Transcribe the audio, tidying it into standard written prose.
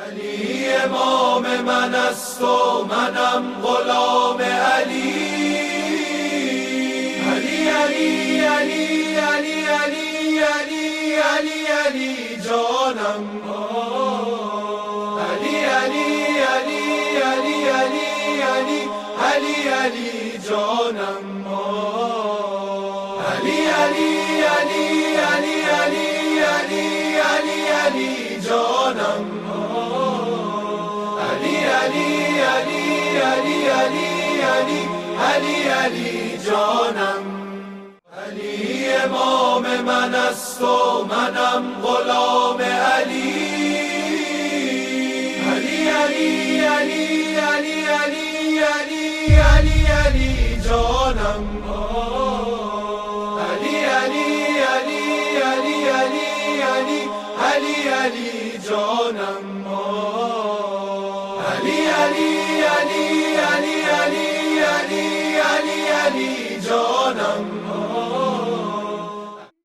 علی امام من است و منم غلام علی. علی علی علی علی علی علی علی علی جانم. علی علی علی علی علی علی علی علی جانم. علی علی علی علی علی علی علی علی جانم. علی علی علی علی علی علی علی علی جانم. علی امام من است و منم غلام علی. علی علی علی علی علی علی علی علی جانم.